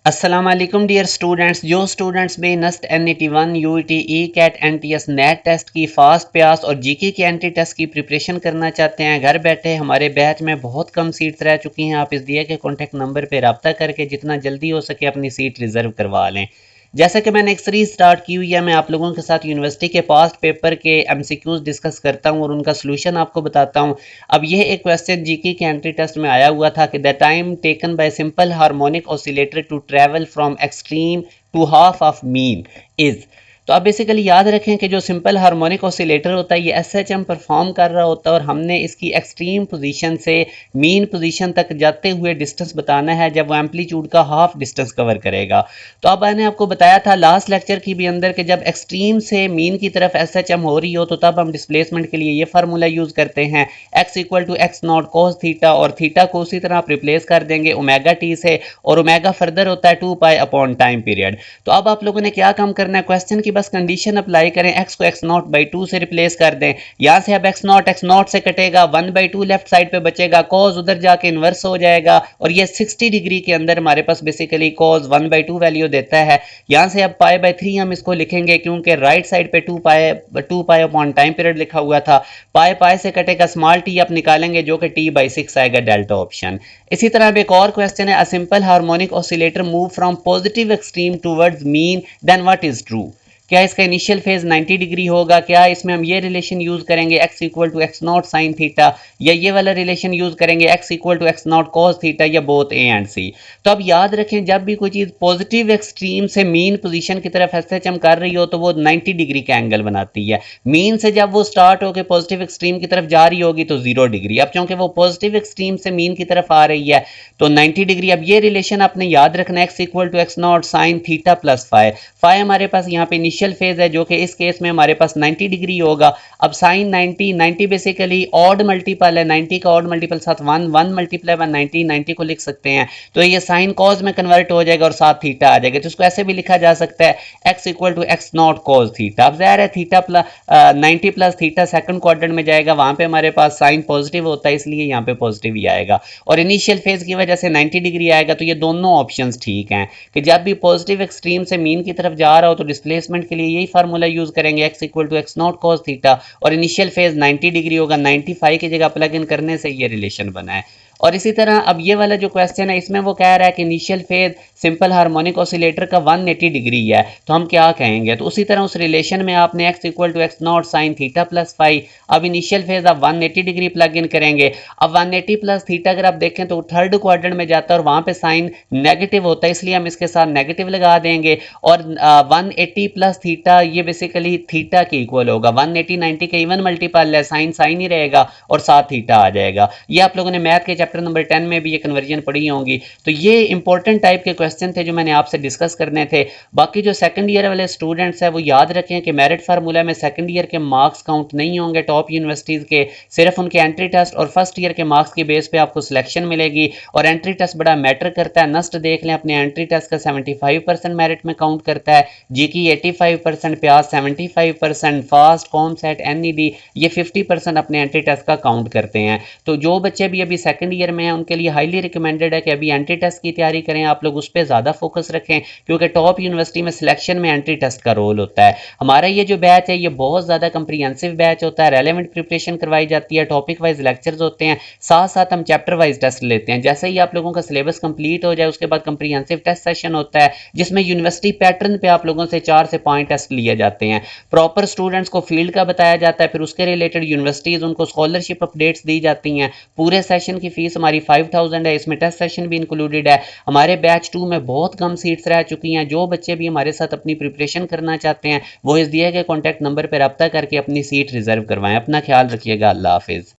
अस्सलाम वालेकुम dear students. जो स्टूडेंट्स भी NUST NET1 UET ECAT NTS NET test की फास्ट प्यास और जीके की एंट्री टेस्ट की प्रिपरेशन करना चाहते हैं, घर बैठे हमारे बैच में बहुत कम सीट्स रह चुकी हैं। आप इस दिए के कॉन्टैक्ट नंबर पर रब्ता करके जितना जल्दी हो सके अपनी सीट रिजर्व करवा लें। जैसा कि मैंने एक सीरीज स्टार्ट की हुई है, मैं आप लोगों के साथ यूनिवर्सिटी के पास्ट पेपर के MCQs डिस्कस करता हूं और उनका सोल्यूशन आपको बताता हूं। अब यह एक क्वेश्चन जीके के एंट्री टेस्ट में आया हुआ था कि the time taken by simple harmonic oscillator to travel from extreme to half of mean is. तो आप बेसिकली याद रखें कि जो सिंपल हार्मोनिक ऑसिलेटर होता है ये SHM परफॉर्म कर रहा होता है और हमने इसकी एक्सट्रीम पोजीशन से मीन पोजीशन तक जाते हुए डिस्टेंस बताना है जब वो एम्पलीट्यूड का हाफ डिस्टेंस कवर करेगा। तो अब मैंने आपको बताया था लास्ट लेक्चर की भी अंदर कि जब एक्सट्रीम से मीन की तरफ SHM हो रही हो तो तब हम डिस्प्लेसमेंट के लिए ये फार्मूला यूज करते हैं x equal to x naught cos theta, और थीटा को उसी तरह आप रिप्लेस कर देंगे ओमेगा टी से, और ओमेगा फर्दर होता है 2 पाई अपॉन टाइम पीरियड। तो अब आप लोगों ने क्या काम करना है, क्वेश्चन की बस कंडीशन अप्लाई करें, x को x नॉट बाई 2 से रिप्लेस कर दें। यहां से अब x नॉट से कटेगा, 1/2 लेफ्ट साइड पे बचेगा, कॉज उधर जाके इन्वर्स हो जाएगा और ये 60 डिग्री के अंदर हमारे पास बेसिकली कॉज 1/2 वैल्यू देता है। यहां से अब पाई/3 हम इसको लिखेंगे क्योंकि राइट साइड पे 2 पाई अपॉन टाइम पीरियड लिखा हुआ था। पाई पाई से कटेगा, स्मॉल टी आप निकालेंगे जो कि t/6 आएगा, डेल्टा ऑप्शन। इसी तरह अब एक और क्वेश्चन है, a simple harmonic oscillator move from positive extreme towards mean then what is true. क्या इसका इनिशियल फेज 90 डिग्री होगा? क्या इसमें हम ये रिलेशन यूज करेंगे x equal to x naught sine theta, या ये वाला रिलेशन यूज करेंगे x equal to x naught cos theta, या बोथ ए एंड सी। तो अब याद रखें जब भी कोई चीज पॉजिटिव एक्सट्रीम से मीन पोजीशन की तरफ SHM कर रही हो तो वो 90 डिग्री का एंगल बनाती है। मीन से जब वो स्टार्ट होकर पॉजिटिव एक्सट्रीम की तरफ जा रही होगी तो 0 डिग्री। अब क्योंकि वो पॉजिटिव एक्सट्रीम से मीन की तरफ आ रही है तो 90 डिग्री। अब ये रिलेशन आपने याद रखना, x equal to x naught sine theta plus five. Five हमारे पास यहाँ पे इनिशियल फेज है जो कि इस केस में हमारे पास 90 डिग्री होगा। अब साइन 90 बेसिकली ऑड मल्टीपल है, 90 का ऑड मल्टीपल साथ 1 मल्टीप्लाई बाय 90 को लिख सकते हैं, तो ये साइन कॉज में कन्वर्ट हो जाएगा और साथ थीटा आ जाएगा। तो इसको ऐसे भी लिखा जा सकता है x equal to x naught cos theta. अब ज़ाहिर है theta plus 90 plus theta second quadrant में जाएगा, वहां पे हमारे पास साइन पॉजिटिव होता है इसलिए यहाँ पे पॉजिटिव ही आएगा, और इनिशियल फेज की वजह से 90 डिग्री आएगा। तो ये दोनों ऑप्शंस ठीक हैं कि जब भी पॉजिटिव एक्सट्रीम से मीन की तरफ जा रहा हो तो डिस्प्लेसमेंट के लिए यही फार्मूला यूज करेंगे, x equal to x naught cos theta, और इनिशियल फेज 90 डिग्री होगा। 95 की जगह प्लग इन करने से ये रिलेशन बना है। और इसी तरह अब ये वाला जो क्वेश्चन है इसमें वो कह रहा है कि initial phase simple harmonic oscillator का 180 डिग्री है, तो हम क्या कहेंगे? तो उसी तरह उस रिलेशन में आपने x equal to x naught sine theta plus five, अब इनिशियल फेज आप 180 डिग्री प्लग इन करेंगे। अब 180 प्लस थीटा अगर आप देखें तो थर्ड क्वाड्रेंट में जाता है और वहां पे साइन नेगेटिव होता है इसलिए हम इसके साथ नेगेटिव लगा देंगे, और 180 प्लस थीटा ये बेसिकली थीटा के इक्वल होगा। 180 90 का इवन मल्टीपल है, साइन साइन ही रहेगा और साथ थीटा आ जाएगा। ये आप लोगों ने मैथ के चैप्टर नंबर 10 में भी ये कन्वर्जन पढ़ी होंगी। तो ये इंपॉर्टेंट टाइप के क्वेश्चन थे जो मैंने आपसे डिस्कस करने थे। बाकी जो सेकंड ईयर वाले स्टूडेंट्स हैं वो याद रखें कि मेरिट फार्मूला में सेकंड ईयर के मार्क्स काउंट नहीं होंगे टॉप यूनिवर्सिटीज़ के, सिर्फ उनके एंट्री टेस्ट और फर्स्ट ईयर के मार्क्स की बेस पे आपको सिलेक्शन मिलेगी। और एंट्री टेस्ट बड़ा मैटर करता है, नस्ट देख लें अपने एंट्री टेस्ट का 75% मेरिट में काउंट करता है, जीकी 85%, प्यास 75%, फास्ट कॉम सेट NED ये 50% अपने एंट्री टेस्ट का काउंट करते हैं। तो जो बच्चे भी अभी सेकंड ईयर में हैं उनके लिए हाईली रिकमेंडेड है कि अभी एंट्री टेस्ट की तैयारी करें, आप लोग उस पर ज़्यादा फोकस रखें क्योंकि टॉप यूनिवर्सिटी में सिलेक्शन में एंट्री टेस्ट का रोल होता है। हमारा ये जो बैच है ये बहुत ज़्यादा कंप्रीहेंसिव बैच होता है, रेलेवेंट प्रिपरेशन करवाई जाती है, टॉपिक वाइज लेक्चर्स होते हैं, साथ साथ हम चैप्टर वाइज टेस्ट लेते हैं। जैसे ही आप लोगों का सिलेबस कंप्लीट हो जाए उसके बाद कंप्रीहेंसिव टेस्ट सेशन होता है जिसमें यूनिवर्सिटी पैटर्न पे आप लोगों से 4 से 5 टेस्ट लिए जाते हैं। प्रॉपर स्टूडेंट्स को फील्ड का बताया जाता है, फिर उसके रिलेटेड यूनिवर्सिटीज़ उनको स्कॉलरशिप अपडेट्स दी जाती हैं। पूरे सेशन की फीस हमारी 5000 है, इसमें टेस्ट सेशन भी इंक्लूडेड है। हमारे बैच 2 में बहुत कम सीट्स रह चुकी हैं। जो बच्चे भी हमारे साथ अपनी प्रिपरेशन करना चाहते हैं वो इस दिए गए कॉन्टैक्ट नंबर पर रब्ता करके अपनी सीट रिजर्व करवाएं। अपना ख्याल रखिएगा। अल्लाह हाफिज़।